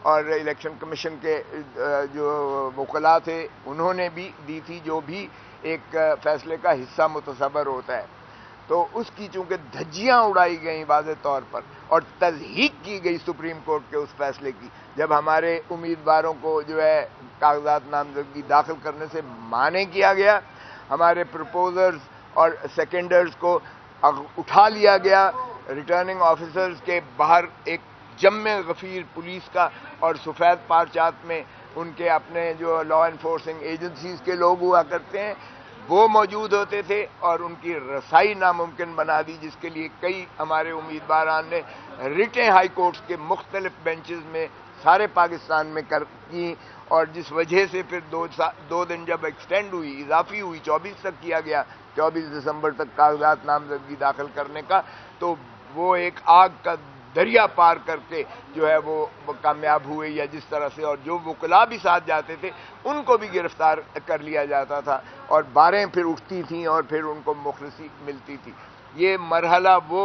اور election commission کے جو وکلاء تھے انہوں نے بھی دی تھی، جو بھی ایک فیصلے کا حصہ متصور ہوتا ہے. تو اس کی چونکہ دھجیاں اڑائی گئیں واضح طور پر اور تضحیق کی گئی سپریم کورٹ کے اس فیصلے کی، جب ہمارے امیدواروں کو جو ہے کاغذات نامزدگی داخل کرنے سے مانع کیا گیا، ہمارے پرپوزرز اور سیکنڈرز کو اٹھا لیا گیا، ریٹرننگ آفیسرز کے باہر ایک جم غفیر پولیس کا اور سفید پارچات میں ان کے اپنے جو لا انفورسنگ ایجنسیز کے لوگ ہوا کرتے ہیں وہ موجود ہوتے تھے اور ان کی رسائی ناممکن بنا دی، جس کے لیے کئی ہمارے امیدواران نے ریٹیں ہائی کورٹس کے مختلف بینچز میں سارے پاکستان میں کی، اور جس وجہ سے پھر 2 دن جب ایکسٹینڈ ہوئی، اضافی ہوئی، 24 تک کیا گیا، 24 دسمبر تک کاغذات نامزدگی داخل کرنے کا، تو وہ ایک آگ کا دریا پار کر کے جو ہے وہ کامیاب ہوئے یا جس طرح سے، اور جو وکلاء بھی ساتھ جاتے تھے ان کو بھی گرفتار کر لیا جاتا تھا اور باریں پھر اٹھتی تھیں اور پھر ان کو مخلصی ملتی تھی. یہ مرحلہ وہ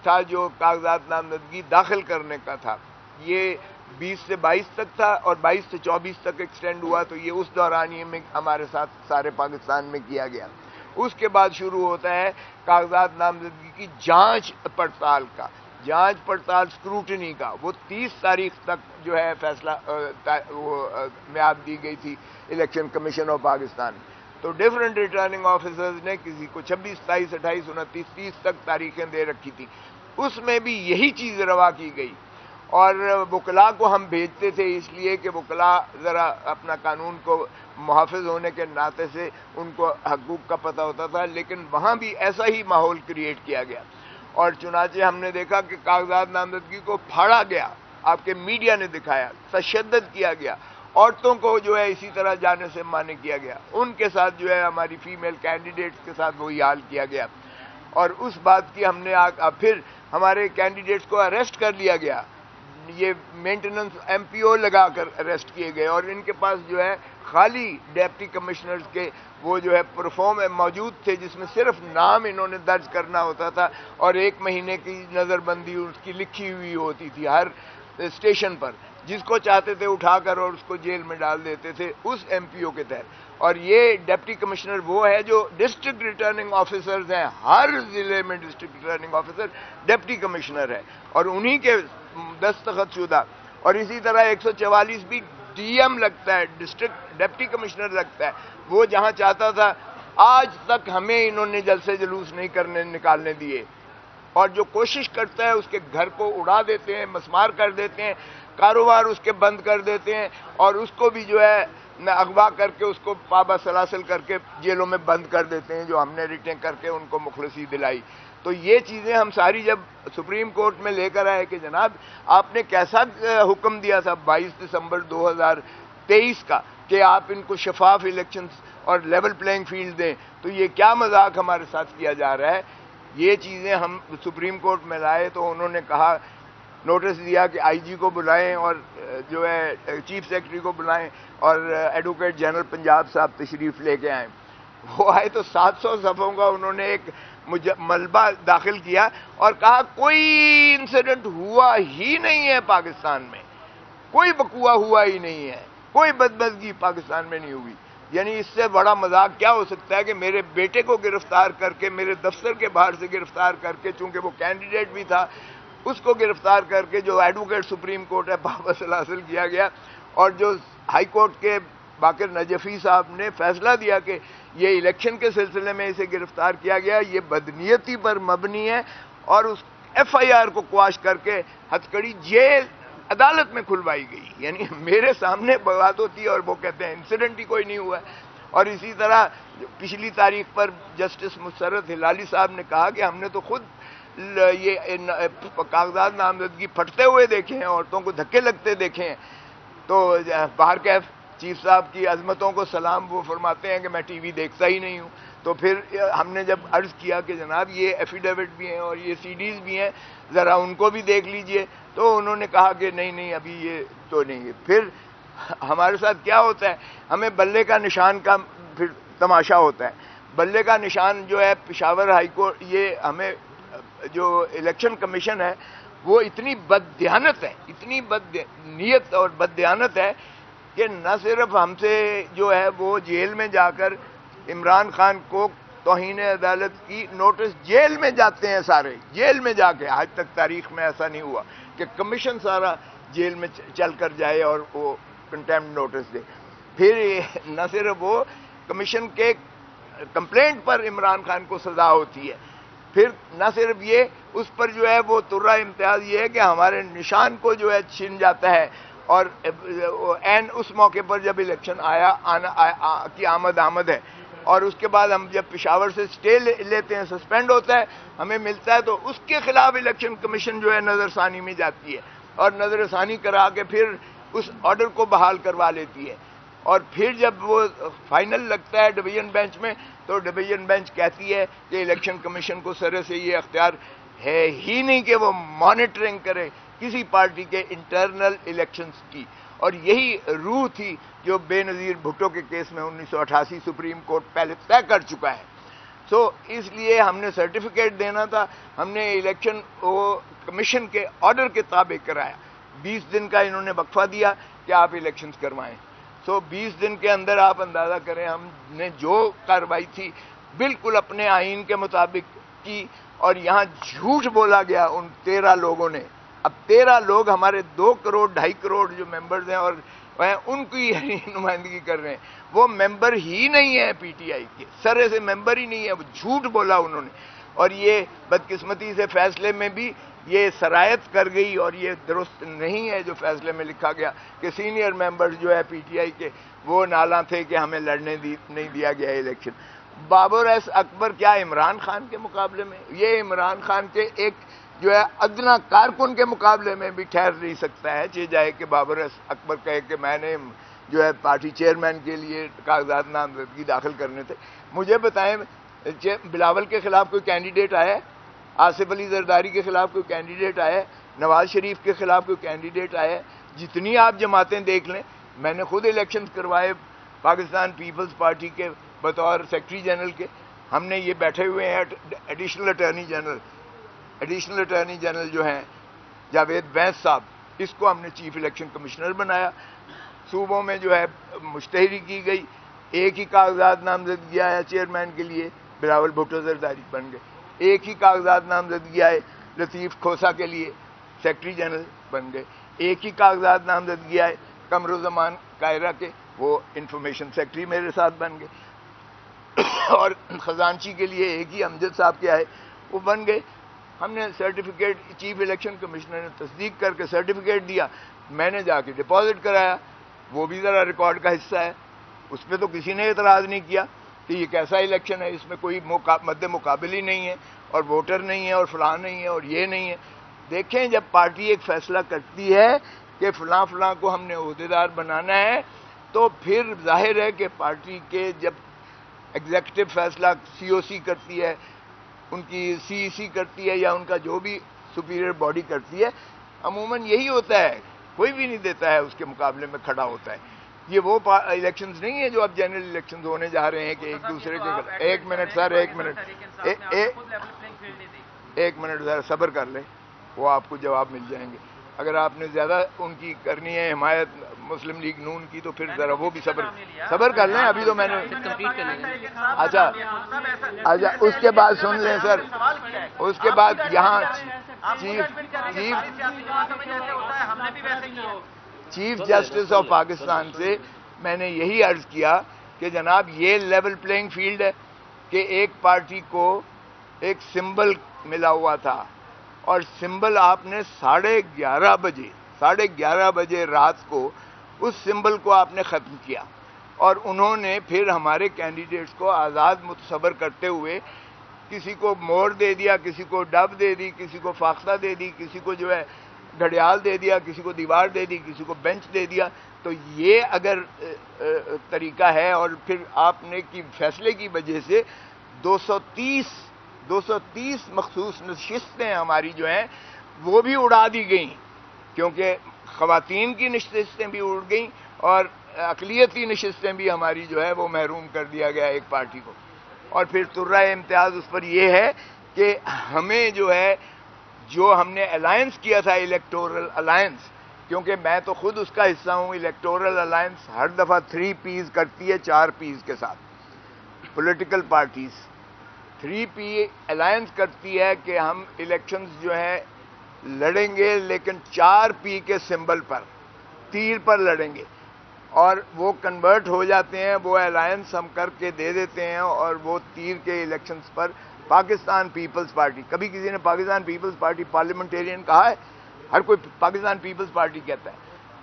تھا جو کاغذات نامزدگی داخل کرنے کا تھا. یہ 20 سے 22 تک تھا اور 22 سے 24 تک ایکسٹینڈ ہوا، تو یہ اس دورانیے میں ہمارے ساتھ سارے پاکستان میں کیا گیا. اس کے بعد شروع ہوتا ہے کاغذات نامزدگی کی جانچ پڑتال کا، جانچ پڑتال اسکروٹنی کا. وہ 30 تاریخ تک جو ہے فیصلہ میعاد دی گئی تھی الیکشن کمیشن آف پاکستان. تو ڈفرینٹ ریٹرننگ آفیسرز نے کسی کو 26، 27، 28، 29، 30 تک تاریخیں دے رکھی تھیں. اس میں بھی یہی چیز روا کی گئی، اور وکلاء کو ہم بھیجتے تھے اس لیے کہ وکلاء ذرا اپنا قانون کو محافظ ہونے کے ناطے سے ان کو حقوق کا پتہ ہوتا تھا، لیکن وہاں بھی ایسا ہی ماحول کریٹ کیا گیا. اور چنانچہ ہم نے دیکھا کہ کاغذات نامزدگی کو پھاڑا گیا، آپ کے میڈیا نے دکھایا، تشدد کیا گیا، عورتوں کو جو ہے اسی طرح جانے سے مانع کیا گیا، ان کے ساتھ جو ہے ہماری فیمیل کینڈیڈیٹس کے ساتھ وہی حال کیا گیا. اور اس بات کی ہم نے پھر ہمارے کینڈیڈیٹس کو اریسٹ کر لیا گیا، یہ مینٹیننس MPO لگا کر اریسٹ کیے گئے، اور ان کے پاس جو ہے خالی ڈپٹی کمشنرز کے وہ جو ہے پرفارم موجود تھے، جس میں صرف نام انہوں نے درج کرنا ہوتا تھا اور 1 مہینے کی نظر بندی اس کی لکھی ہوئی ہوتی تھی ہر اسٹیشن پر. جس کو چاہتے تھے اٹھا کر اور اس کو جیل میں ڈال دیتے تھے اس MPO کے تحت. اور یہ ڈپٹی کمشنر وہ ہے جو ڈسٹرکٹ ریٹرننگ آفیسرز ہیں، ہر ضلع میں district returning officer deputy commissioner ہے اور انہی کے دستخط شدہ. اور اسی طرح 144 بھی DM لگتا ہے، ڈسٹرکٹ ڈپٹی کمشنر لگتا ہے. وہ جہاں چاہتا تھا، آج تک ہمیں انہوں نے جلسے جلوس نہیں نکالنے دیے، اور جو کوشش کرتا ہے اس کے گھر کو اڑا دیتے ہیں، مسمار کر دیتے ہیں، کاروبار اس کے بند کر دیتے ہیں، اور اس کو بھی جو ہے اغوا کر کے اس کو پابہ سلاسل کر کے جیلوں میں بند کر دیتے ہیں، جو ہم نے ریٹیں کر کے ان کو مخلصی دلائی. تو یہ چیزیں ہم ساری جب سپریم کورٹ میں لے کر آئے کہ جناب آپ نے کیسا حکم دیا تھا 22 دسمبر 2023 کا کہ آپ ان کو شفاف الیکشنز اور لیول پلینگ فیلڈ دیں، تو یہ کیا مذاق ہمارے ساتھ کیا جا رہا ہے. یہ چیزیں ہم سپریم کورٹ میں لائے تو انہوں نے کہا، نوٹس دیا کہ IG کو بلائیں اور جو ہے چیف سیکرٹری کو بلائیں اور ایڈوکیٹ جنرل پنجاب صاحب تشریف لے کے آئیں. وہ آئے تو 700 صفحوں کا انہوں نے ایک ملبہ داخل کیا اور کہا کوئی انسیڈنٹ ہوا ہی نہیں ہے پاکستان میں، کوئی وقوع ہوا ہی نہیں ہے، کوئی بدمزگی پاکستان میں نہیں ہوئی. یعنی اس سے بڑا مذاق کیا ہو سکتا ہے کہ میرے بیٹے کو گرفتار کر کے، میرے دفتر کے باہر سے گرفتار کر کے، چونکہ وہ کینڈیڈیٹ بھی تھا، اس کو گرفتار کر کے جو ایڈوکیٹ سپریم کورٹ ہے پابہ سلاسل کیا گیا. اور جو ہائی کورٹ کے باقر نجفی صاحب نے فیصلہ دیا کہ یہ الیکشن کے سلسلے میں اسے گرفتار کیا گیا، یہ بدنیتی پر مبنی ہے، اور اس FIR کو قواش کر کے ہتھکڑی جیل عدالت میں کھلوائی گئی. یعنی میرے سامنے بات ہوتی ہے اور وہ کہتے ہیں انسیڈنٹ ہی کوئی نہیں ہوا ہے. اور اسی طرح پچھلی تاریخ پر جسٹس مسرت ہلالی صاحب نے کہا کہ ہم نے تو خود یہ کاغذات نامزدگی پھٹتے ہوئے دیکھے ہیں، عورتوں کو دھکے لگتے دیکھے ہیں. تو باہر کیف چیف صاحب کی عظمتوں کو سلام، وہ فرماتے ہیں کہ میں TV دیکھتا ہی نہیں ہوں. تو پھر ہم نے جب عرض کیا کہ جناب یہ ایفیڈیوٹ بھی ہیں اور یہ CDs بھی ہیں، ذرا ان کو بھی دیکھ لیجئے، تو انہوں نے کہا کہ نہیں ابھی یہ تو نہیں ہے. پھر ہمارے ساتھ کیا ہوتا ہے، ہمیں بلے کا نشان کا پھر تماشا ہوتا ہے. بلے کا نشان جو ہے پشاور ہائی کورٹ، یہ ہمیں جو الیکشن کمیشن ہے وہ اتنی بددیانت ہے، اتنی بدنیت اور بددیانت ہے کہ نہ صرف ہم سے جو ہے وہ جیل میں جا کر عمران خان کو توہین عدالت کی نوٹس جیل میں جاتے ہیں، سارے جیل میں جا کے. آج تک تاریخ میں ایسا نہیں ہوا کہ کمیشن سارا جیل میں چل کر جائے اور وہ کنٹیمپٹ نوٹس دے. پھر نہ صرف وہ کمیشن کے کمپلینٹ پر عمران خان کو سزا ہوتی ہے، پھر نہ صرف یہ اس پر جو ہے وہ ترہ امتیاز یہ ہے کہ ہمارے نشان کو جو ہے چھین جاتا ہے، اور این اس موقع پر جب الیکشن کی آمد ہے، اور اس کے بعد ہم جب پشاور سے سٹے لیتے ہیں، سسپینڈ ہوتا ہے، ہمیں ملتا ہے، تو اس کے خلاف الیکشن کمیشن جو ہے نظر ثانی میں جاتی ہے اور نظر ثانی کرا کے پھر اس آرڈر کو بحال کروا لیتی ہے. اور پھر جب وہ فائنل لگتا ہے ڈویژن بینچ میں، تو ڈویژن بینچ کہتی ہے کہ الیکشن کمیشن کو سرے سے یہ اختیار ہے ہی نہیں کہ وہ مانیٹرنگ کرے کسی پارٹی کے انٹرنل الیکشنز کی. اور یہی روح تھی جو بے نظیر بھٹو کے کیس میں 1988 سپریم کورٹ پہلے طے کر چکا ہے. اس لیے ہم نے سرٹیفکیٹ دینا تھا، ہم نے الیکشن کمیشن کے آرڈر کے تابع کرایا. 20 دن کا انہوں نے وقفہ دیا کہ آپ الیکشنز کروائیں. 20 دن کے اندر آپ اندازہ کریں ہم نے جو کارروائی تھی بالکل اپنے آئین کے مطابق کی، اور یہاں جھوٹ بولا گیا ان 13 لوگوں نے. اب 13 لوگ ہمارے 2 کروڑ 2.5 کروڑ جو ممبرز ہیں اور ان کی نمائندگی کر رہے ہیں، وہ ممبر ہی نہیں ہیں پی ٹی آئی کے، سرے سے ممبر ہی نہیں ہے. وہ جھوٹ بولا انہوں نے، اور یہ بدقسمتی سے فیصلے میں بھی یہ سرایت کر گئی، اور یہ درست نہیں ہے جو فیصلے میں لکھا گیا کہ سینئر ممبر جو ہے پی ٹی آئی کے وہ نالاں تھے کہ ہمیں لڑنے نہیں دیا گیا الیکشن. بابر ایس اکبر کیا عمران خان کے مقابلے میں؟ یہ عمران خان کے ایک جو ہے ادنا کارکن کے مقابلے میں بھی ٹھہر نہیں سکتا ہے. چاہے جائے کہ بابر ایس اکبر کہے کہ میں نے جو ہے پارٹی چیئرمین کے لیے کاغذات نامزدگی داخل کرنے تھے. مجھے بتائیں بلاول کے خلاف کوئی کینڈیڈیٹ آیا ہے؟ آصف علی زرداری کے خلاف کوئی کینڈیڈیٹ آیا ہے؟ نواز شریف کے خلاف کوئی کینڈیڈیٹ آیا ہے؟ جتنی آپ جماعتیں دیکھ لیں، میں نے خود الیکشنز کروائے پاکستان پیپلز پارٹی کے بطور سیکرٹری جنرل کے. ہم نے یہ بیٹھے ہوئے ہیں ایڈیشنل اٹارنی جنرل جو ہیں جاوید بینس صاحب، اس کو ہم نے چیف الیکشن کمشنر بنایا. صوبوں میں جو ہے مشتہری کی گئی، ایک ہی کاغذات نامزدگی آیا چیئرمین کے لیے، بلاول بھٹو زرداری بن گئے. ایک ہی کاغذات نامزدگی آئے لطیف کھوسا کے لیے، سیکرٹری جنرل بن گئے. ایک ہی کاغذات نامزدگی آئے قمرالزمان قاہرہ کے، وہ انفارمیشن سیکرٹری میرے ساتھ بن گئے. اور خزانچی کے لیے ایک ہی امجد صاحب کے آئے، وہ بن گئے. ہم نے سرٹیفکیٹ چیف الیکشن کمشنر نے تصدیق کر کے سرٹیفکیٹ دیا، میں نے جا کے ڈپازٹ کرایا. وہ بھی ذرا ریکارڈ کا حصہ ہے، اس پہ تو کسی نے اعتراض نہیں کیا کہ یہ کیسا الیکشن ہے، اس میں کوئی مد مقابل ہی نہیں ہے، اور ووٹر نہیں ہے، اور فلاں نہیں ہے، اور یہ نہیں ہے. دیکھیں جب پارٹی ایک فیصلہ کرتی ہے کہ فلاں کو ہم نے عہدیدار بنانا ہے، تو پھر ظاہر ہے کہ پارٹی کے جب ایگزیکٹو فیصلہ سی او سی کرتی ہے، ان کی سی ای سی کرتی ہے، یا ان کا جو بھی سپیریئر باڈی کرتی ہے، عموماً یہی ہوتا ہے، کوئی بھی نہیں دیتا ہے اس کے مقابلے میں کھڑا ہوتا ہے. یہ وہ الیکشنز نہیں ہیں جو اب جنرل الیکشنز ہونے جا رہے ہیں کہ ایک دوسرے کے. ایک منٹ سر، ایک منٹ ذرا صبر کر لیں، وہ آپ کو جواب مل جائیں گے. اگر آپ نے زیادہ ان کی کرنی ہے حمایت مسلم لیگ نون کی، تو پھر ذرا وہ بھی صبر کر لیں. ابھی تو میں نے اچھا اس کے بعد سن لیں سر. اس کے بعد یہاں چیف جسٹس آف پاکستان سے میں نے یہی عرض کیا کہ جناب یہ لیول پلینگ فیلڈ ہے کہ ایک پارٹی کو ایک سمبل ملا ہوا تھا، اور سمبل آپ نے 11:30 بجے رات کو اس سمبل کو آپ نے ختم کیا، اور انہوں نے پھر ہمارے کینڈیڈیٹس کو آزاد متصور کرتے ہوئے کسی کو مور دے دیا، کسی کو ڈب دے دی، کسی کو فاختہ دے دی، کسی کو جو ہے گھڑیال دے دیا، کسی کو دیوار دے دی، کسی کو بینچ دے دیا. تو یہ اگر طریقہ ہے، اور پھر آپ نے کی فیصلے کی وجہ سے 230 مخصوص نشستیں ہماری جو ہیں وہ بھی اڑا دی گئیں، کیونکہ خواتین کی نشستیں بھی اڑ گئیں، اور اقلیتی نشستیں بھی ہماری جو ہے وہ محروم کر دیا گیا ایک پارٹی کو. اور پھر ترہ امتیاز اس پر یہ ہے کہ ہمیں جو ہے جو ہم نے الائنس کیا تھا الیکٹورل الائنس، کیونکہ میں تو خود اس کا حصہ ہوں، الیکٹورل الائنس ہر دفعہ 3 پیز کرتی ہے 4 پیز کے ساتھ، پولیٹیکل پارٹیز 3 پی الائنس کرتی ہے کہ ہم الیکشنز جو ہیں لڑیں گے لیکن 4 پی کے سمبل پر، تیر پر لڑیں گے، اور وہ کنورٹ ہو جاتے ہیں، وہ الائنس ہم کر کے دے دیتے ہیں، اور وہ تیر کے الیکشنز پر پاکستان پیپلز پارٹی، کبھی کسی نے پاکستان پیپلز پارٹی پارلیمنٹیرین کہا ہے؟ ہر کوئی پاکستان پیپلز پارٹی کہتا ہے.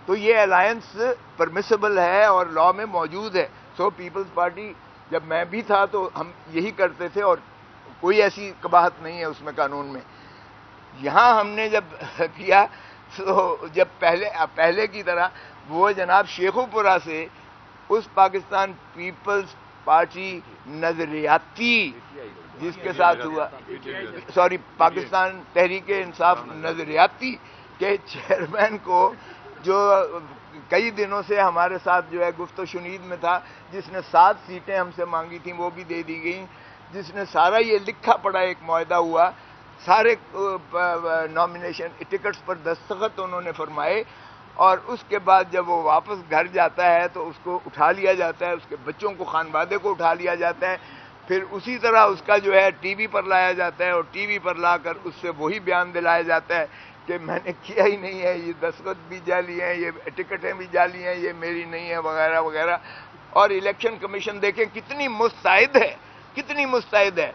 تو یہ الائنس پرمیسیبل ہے اور لا میں موجود ہے. سو پیپلز پارٹی جب میں بھی تھا تو ہم یہی کرتے تھے، اور کوئی ایسی قباحت نہیں ہے اس میں قانون میں. یہاں ہم نے جب کیا تو جب پہلے کی طرح وہ جناب شیخو پورہ سے اس پاکستان پیپلز پارٹی نظریاتی جس کے ساتھ ہوا، سوری پاکستان تحریک انصاف نظریاتی کے چیئرمین کو، جو کئی دنوں سے ہمارے ساتھ جو ہے گفت و شنید میں تھا، جس نے 7 سیٹیں ہم سے مانگی تھیں وہ بھی دے دی گئیں، جس نے سارا یہ لکھا پڑا ایک معاہدہ ہوا، سارے نامینیشن ٹکٹس پر دستخط انہوں نے فرمائے، اور اس کے بعد جب وہ واپس گھر جاتا ہے تو اس کو اٹھا لیا جاتا ہے، اس کے بچوں کو، خانوادے کو اٹھا لیا جاتا ہے، پھر اسی طرح اس کا جو ہے ٹی وی پر لایا جاتا ہے، اور ٹی وی پر لا کر اس سے وہی بیان دلایا جاتا ہے کہ میں نے کیا ہی نہیں ہے، یہ دستخط بھی جعلی ہیں، یہ ٹکٹیں بھی جعلی ہیں، یہ میری نہیں ہے، وغیرہ وغیرہ. اور الیکشن کمیشن دیکھیں کتنی مستعد ہے، کتنی مستعد ہے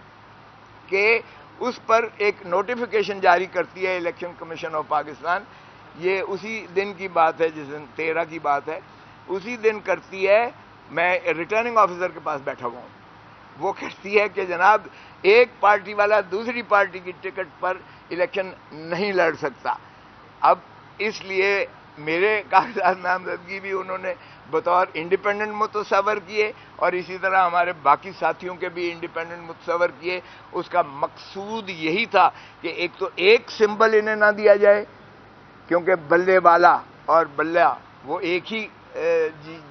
کہ اس پر ایک نوٹیفیکیشن جاری کرتی ہے الیکشن کمیشن آف پاکستان. یہ اسی دن کی بات ہے، جس دن 13 کی بات ہے، اسی دن کرتی ہے. میں ریٹرننگ آفیسر کے پاس بیٹھا ہوا ہوں، وہ کہتی ہے کہ جناب ایک پارٹی والا دوسری پارٹی کی ٹکٹ پر الیکشن نہیں لڑ سکتا. اب اس لیے میرے کاغذات نامزدگی بھی انہوں نے بطور انڈیپینڈنٹ متصور کیے، اور اسی طرح ہمارے باقی ساتھیوں کے بھی انڈیپینڈنٹ متصور کیے. اس کا مقصود یہی تھا کہ ایک تو ایک سمبل انہیں نہ دیا جائے، کیونکہ بلے والا اور بلہ وہ ایک ہی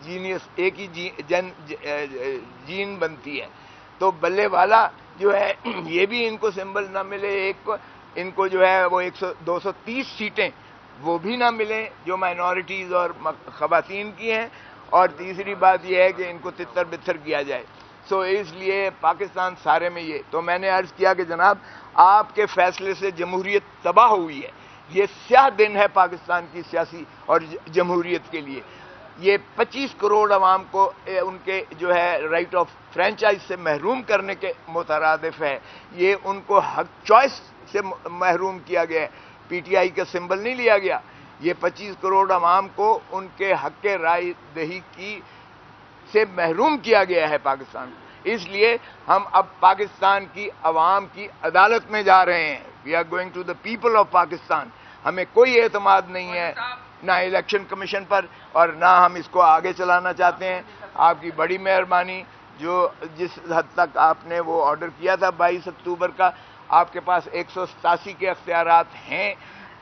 جینیس، ایک ہی جین بنتی ہے. تو بلے والا جو ہے یہ بھی ان کو سمبل نہ ملے، ایک کو ان کو جو ہے وہ 230 سیٹیں وہ بھی نہ ملیں جو مائنورٹیز اور خواتین کی ہیں، اور تیسری بات یہ ہے کہ ان کو تتر بتر کیا جائے. سو اس لیے پاکستان سارے میں یہ، تو میں نے عرض کیا کہ جناب آپ کے فیصلے سے جمہوریت تباہ ہوئی ہے. یہ سیاہ دن ہے پاکستان کی سیاسی اور جمہوریت کے لیے. یہ 25 کروڑ عوام کو ان کے جو ہے رائٹ آف فرینچائز سے محروم کرنے کے مترادف ہے. یہ ان کو حق چوائس سے محروم کیا گیا ہے، پی ٹی آئی کا سمبل نہیں لیا گیا. یہ 25 کروڑ عوام کو ان کے حق رائے دہی کی سے محروم کیا گیا ہے پاکستان. اس لیے ہم اب پاکستان کی عوام کی عدالت میں جا رہے ہیں. We are going to the people of Pakistan. ہمیں کوئی اعتماد نہیں ہے نہ الیکشن کمیشن پر، اور نہ ہم اس کو آگے چلانا چاہتے ہیں. آپ کی بڑی مہربانی، جو جس حد تک آپ نے وہ آرڈر کیا تھا 22 اکتوبر کا، آپ کے پاس 187 کے اختیارات ہیں.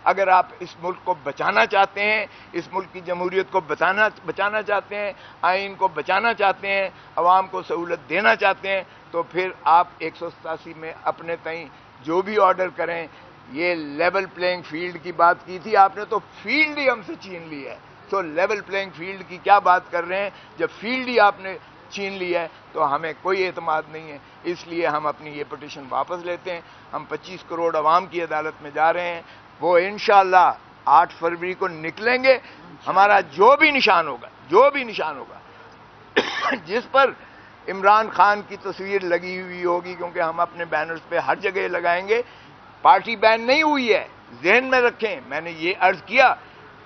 اگر آپ اس ملک کو بچانا چاہتے ہیں، اس ملک کی جمہوریت کو بچانا چاہتے ہیں، آئین کو بچانا چاہتے ہیں، عوام کو سہولت دینا چاہتے ہیں، تو پھر آپ 187 میں اپنے تئیں جو بھی آرڈر کریں. یہ لیول پلینگ فیلڈ کی بات کی تھی آپ نے، تو فیلڈ ہی ہم سے چھین لی ہے. تو لیول پلینگ فیلڈ کی کیا بات کر رہے ہیں جب فیلڈ ہی آپ نے چھین لی ہے؟ تو ہمیں کوئی اعتماد نہیں ہے. اس لیے ہم اپنی یہ پٹیشن واپس لیتے ہیں. ہم 25 کروڑ عوام کی عدالت میں جا رہے ہیں. وہ انشاءاللہ 8 فروری کو نکلیں گے. ہمارا جو بھی نشان ہوگا جس پر عمران خان کی تصویر لگی ہوئی ہوگی، کیونکہ ہم اپنے بینرز پہ ہر جگہ لگائیں گے. پارٹی بین نہیں ہوئی ہے، ذہن میں رکھیں. میں نے یہ عرض کیا،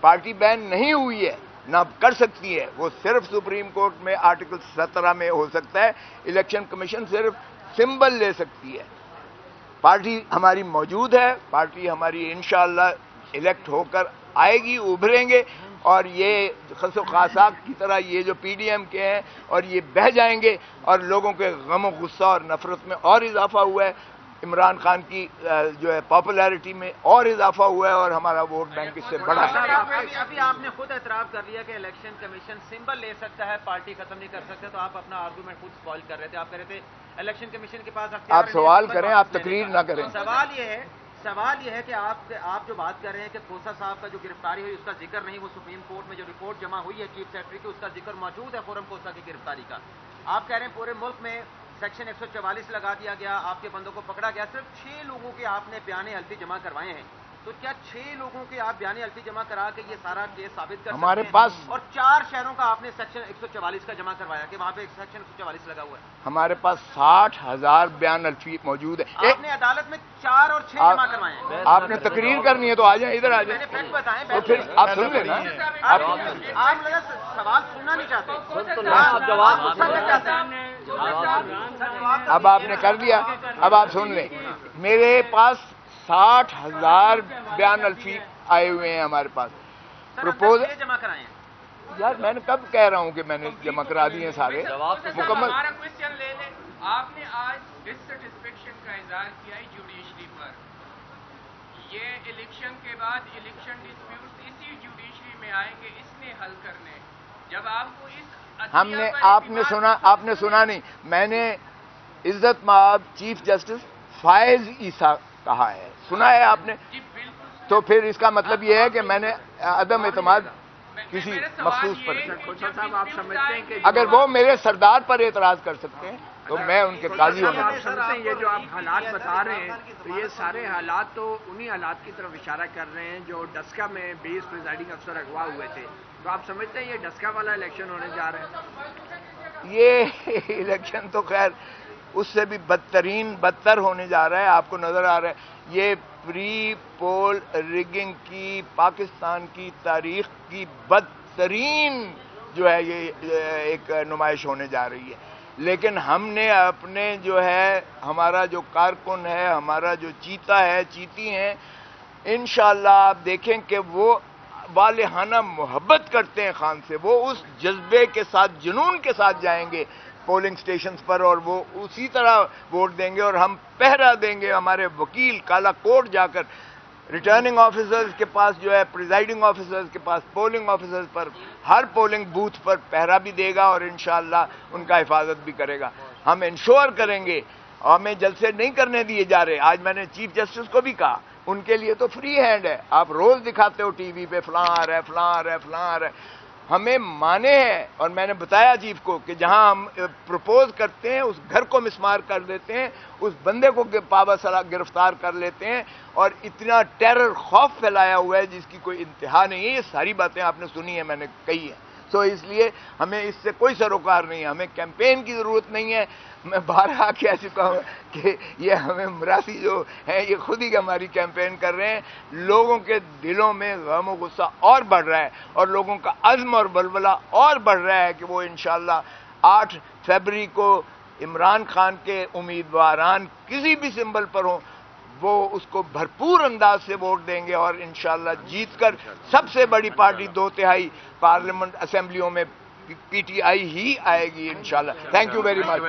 پارٹی بین نہیں ہوئی ہے، نہ کر سکتی ہے. وہ صرف سپریم کورٹ میں آرٹیکل 17 میں ہو سکتا ہے. الیکشن کمیشن صرف سمبل لے سکتی ہے. پارٹی ہماری موجود ہے، پارٹی ہماری انشاءاللہ الیکٹ ہو کر آئے گی، ابھریں گے. اور یہ خس و خاصاک کی طرح یہ جو پی ڈی ایم کے ہیں، اور یہ بہہ جائیں گے، اور لوگوں کے غم و غصہ اور نفرت میں اور اضافہ ہوا ہے. عمران خان کی جو ہے پاپولیرٹی میں اور اضافہ ہوا ہے، اور ہمارا ووٹ بینک اس سے بڑا ہے. ابھی آپ نے خود اعتراف کر لیا کہ الیکشن کمیشن سمبل لے سکتا ہے، پارٹی ختم نہیں کر سکتا. تو آپ اپنا آرگومنٹ خود سپوائل کر رہے تھے. آپ کہہ رہے تھے الیکشن کمیشن کے پاس آپ سوال کریں، آپ تقریر نہ کریں. سوال یہ ہے سوال یہ ہے کہ آپ جو بات کر رہے ہیں کہ کھوسا صاحب کا جو گرفتاری ہوئی اس کا ذکر نہیں، وہ سپریم کورٹ میں جو رپورٹ جمع ہوئی ہے چیف سیکرٹری کی، اس کا ذکر موجود ہے خرم کھوسا کی گرفتاری کا. آپ کہہ رہے ہیں پورے ملک میں سیکشن 144 لگا دیا گیا، آپ کے بندوں کو پکڑا گیا، صرف 6 لوگوں کے آپ نے بیان حلفی جمع کروائے ہیں. تو کیا 6 لوگوں کے آپ بیان حلفی جمع کرا کے یہ سارا کیس ثابت کر ہمارے سکتے ہیں؟ پاس اور 4 شہروں کا آپ نے سیکشن 144 کا جمع کروایا کہ وہاں پہ سیکشن 144 لگا ہوا ہے. ہمارے پاس 60,000 بیان الفی موجود ہے. آپ نے عدالت میں 4 اور 6 جمع کروائے ہیں. آپ نے تقریر کرنی ہے تو آ جائیں، ادھر آ میں نے جائیں. فیکٹ بتائیں. تو پھر آپ سن لیں نا. آپ لگا سوال سننا نہیں چاہتے. جواب سننا چاہتے ہیں. اب آپ نے کر دیا، اب آپ سن لیں. میرے پاس 60,000 بیان الفی آئے ہوئے ہیں ہمارے پاس. پروپوز جمع کرائے ہیں. یار میں نے کب کہہ رہا ہوں کہ میں نے جمع کرا دیے ہیں سارے مکمل. ہمارا کوشچن لے لیں. آپ نے آج ڈسسٹسفیکشن کا اظہار کیا ہے جوڈیشری پر. یہ الیکشن کے بعد الیکشن ڈسپیوٹس اسی جوڈیشری میں آئیں گے اس نے حل کرنے. جب آپ کو اس ہم نے آپ نے سنا نہیں. میں نے عزت مآب چیف جسٹس فائز عیسیٰ کہا ہے، سنا ہے آپ نے؟ جی بالکل. تو پھر اس کا مطلب یہ ہے کہ میں نے عدم اعتماد کسی میرا سوال مخصوص یہ پر ہے کیا. کہ جب صاحب آپ سمجھتے ہیں کہ اگر وہ میرے سردار پر اعتراض کر سکتے ہیں تو میں ان کے قاضی ہوں. آپ سمجھتے ہیں یہ جو آپ حالات بتا رہے ہیں تو یہ سارے حالات تو انہی حالات کی طرف اشارہ کر رہے ہیں جو ڈسکا میں 20 پریزائڈنگ افسر اغوا ہوئے تھے. تو آپ سمجھتے ہیں یہ ڈسکا والا الیکشن ہونے جا رہا ہے؟ یہ الیکشن تو خیر اس سے بھی بدتر ہونے جا رہا ہے. آپ کو نظر آ رہا ہے یہ پری پول ریگنگ کی پاکستان کی تاریخ کی بدترین جو ہے یہ ایک نمائش ہونے جا رہی ہے. لیکن ہم نے اپنے جو ہے ہمارا جو کارکن ہے، ہمارا جو چیتا ہے، چیتی ہیں، انشاءاللہ آپ دیکھیں کہ وہ والہانہ محبت کرتے ہیں خان سے. وہ اس جذبے کے ساتھ، جنون کے ساتھ جائیں گے پولنگ سٹیشنز پر اور وہ اسی طرح ووٹ دیں گے. اور ہم پہرا دیں گے. ہمارے وکیل کالا کوٹ جا کر ریٹرننگ آفیسرز کے پاس جو ہے، پریزائڈنگ آفیسرز کے پاس، پولنگ آفیسرز پر، ہر پولنگ بوتھ پر پہرا بھی دے گا اور انشاءاللہ ان کا حفاظت بھی کرے گا. ہم انشور کریں گے. ہمیں جلسے نہیں کرنے دیے جا رہے. آج میں نے چیف جسٹس کو بھی کہا ان کے لیے تو فری ہینڈ ہے. آپ روز دکھاتے ہو ٹی وی پہ فلاں آ رہا ہے، فلاں آ رہا ہے، فلاں آ رہا ہے. ہمیں مانے ہیں. اور میں نے بتایا چیف کو کہ جہاں ہم پروپوز کرتے ہیں اس گھر کو مسمار کر دیتے ہیں، اس بندے کو پابا سلا گرفتار کر لیتے ہیں اور اتنا ٹیرر خوف پھیلایا ہوا ہے جس کی کوئی انتہا نہیں ہے. یہ ساری باتیں آپ نے سنی ہیں، میں نے کہی ہیں. سو اس لیے ہمیں اس سے کوئی سروکار نہیں ہے. ہمیں کیمپین کی ضرورت نہیں ہے. میں بارہا کہہ چکا ہوں کہ یہ ہمیں مراسی جو ہیں یہ خود ہی ہماری کیمپین کر رہے ہیں. لوگوں کے دلوں میں غم و غصہ اور بڑھ رہا ہے اور لوگوں کا عزم اور بلبلہ اور بڑھ رہا ہے کہ وہ انشاءاللہ 8 فروری کو عمران خان کے امیدواران کسی بھی سمبل پر ہوں وہ اس کو بھرپور انداز سے ووٹ دیں گے اور انشاءاللہ جیت کر سب سے بڑی پارٹی 2/3 پارلیمنٹ اسمبلیوں میں پی ٹی آئی ہی آئے گی انشاءاللہ. Thank you very much.